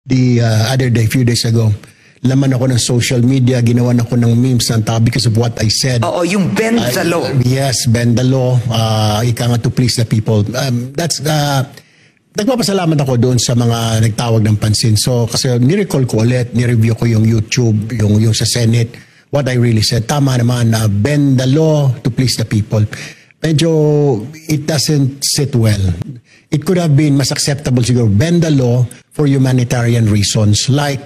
the other day, few days ago. Laman ako ng social media, ginawan ako ng memes ng tao because of what I said. Oo, yung bend the law. Yes, bend the law. Ika nga to please the people. Nagpapasalamat ako doon sa mga nagtawag ng pansin. So, kasi nirecall ko ulit, nireview ko yung YouTube, yung sa Senate, what I really said. Tama naman, bend the law to please the people. Medyo, it doesn't sit well. It could have been mas acceptable siguro, bend the law for humanitarian reasons like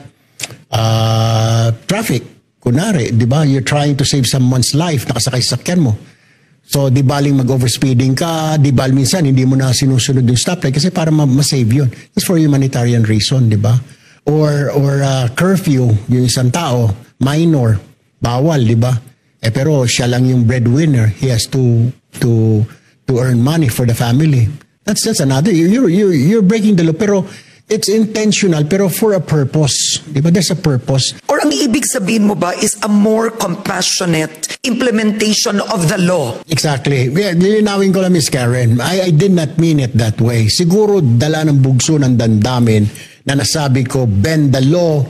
traffic. Kunwari, di ba, you're trying to save someone's life, nakasakay sa sakyan mo. So, di baling mag-overspeeding ka, di bal minsan, hindi mo na sinusunod yung stoplight kasi para ma-save yun. It's for humanitarian reason, di ba? Or curfew, yung isang tao, minor, bawal, di ba? Pero siya lang yung breadwinner. He has to earn money for the family. That's another. You're breaking the law, pero it's intentional, pero for a purpose. Di ba? There's a purpose. Or ang ibig sabihin mo ba is a more compassionate implementation of the law? Exactly. Lilinawin ko lang, Miss Karen. I did not mean it that way. Siguro dala ng bugso ng damdamin na nasabi ko, bend the law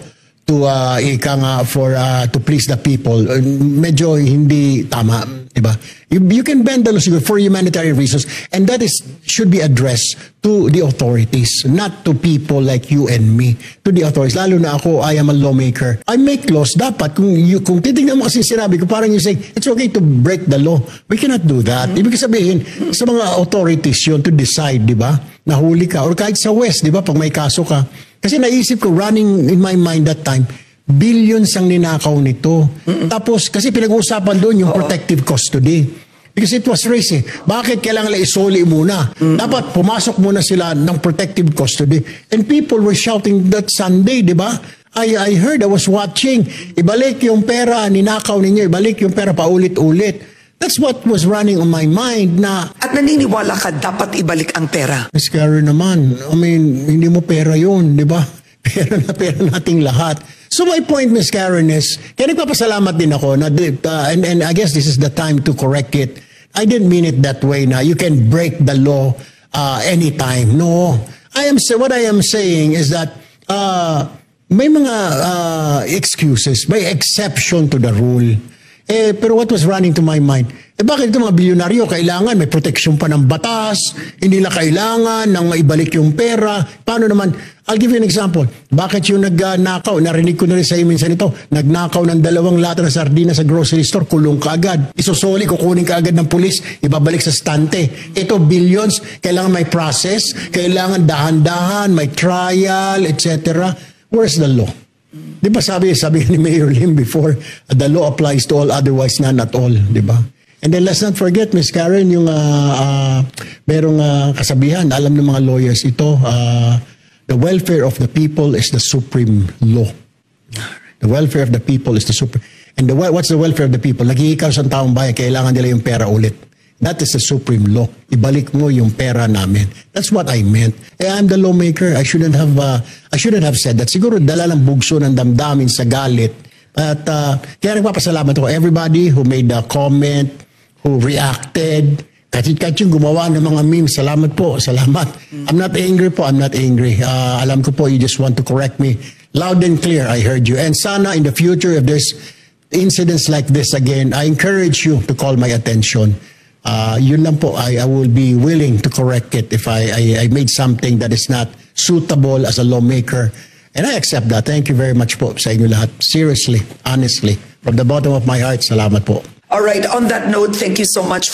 to to please the people. Medyo hindi tama, di ba? You can bend the law for humanitarian reasons, and that should be addressed to the authorities, not to people like you and me. To the authorities, lalo na ako, I am a lawmaker. I make laws. Dapat kung titingnan mo kasi sinabi ko, parang you say it's okay to break the law. We cannot do that. Ibig sabihin sa mga authorities yun to decide, di ba? Nahuli ka, or kahit sa West, di ba? Pag may kaso ka. Kasi naisip ko, running in my mind that time, billions ang ninakaw nito. Tapos, kasi pinag-uusapan doon yung protective custody. Because it was raised eh. Bakit kailangan lang isoli muna? Dapat pumasok muna sila ng protective custody. And people were shouting that Sunday, di ba? I heard, I was watching. Ibalik yung pera, ninakaw ninyo. Ibalik yung pera paulit-ulit. That's what was running on my mind na... At naniniwala ka dapat ibalik ang pera? Miss Karen naman, I mean, hindi mo pera yun, di ba? Pera nating lahat. So my point, Miss Karen, is, kaya nagpapasalamat din ako, na, and I guess this is the time to correct it. I didn't mean it that way na you can break the law anytime. No. What I am saying is that may mga excuses, may exception to the rule. Pero what was running to my mind, bakit ito mga bilyonaryo kailangan, may proteksyon pa ng batas, hindi na kailangan nang maibalik yung pera. Paano naman, I'll give you an example. Bakit yung nagnakaw, narinig ko na rin sa iyo minsan ito, nagnakaw ng 2 lata ng sardina sa grocery store, kulong ka agad. Isusoli, kukunin ka agad ng pulis, ibabalik sa stante. Ito, billions, kailangan may process, kailangan dahan-dahan, may trial, etc. Where's the law? Di ba sabi ni Mayor Lim before, the law applies to all, otherwise none at all, di ba? And then let's not forget, Miss Karen, yung merong kasabihan, alam ng mga lawyers ito, the welfare of the people is the supreme law. The welfare of the people is the supreme. And what's the welfare of the people? Nag-iikaw sa taong bayan, kailangan nila yung pera ulit. That is the supreme law. Ibalik mo yung pera namin. That's what I meant. I'm the lawmaker. I shouldn't have said that. Siguro dala ng bugso ng damdamin sa galit. But kaya nagpapasalamat ako. Everybody who made a comment, who reacted, kahit yung gumawa ng mga memes, salamat po, salamat. I'm not angry po, I'm not angry. Alam ko po, you just want to correct me. Loud and clear, I heard you. And sana in the future, if there's incidents like this again, I encourage you to call my attention. Yun lang po, I will be willing to correct it if I made something that is not suitable as a lawmaker. And I accept that. Thank you very much po sa inyo lahat. Seriously, honestly, from the bottom of my heart, salamat po. All right, on that note, thank you so much.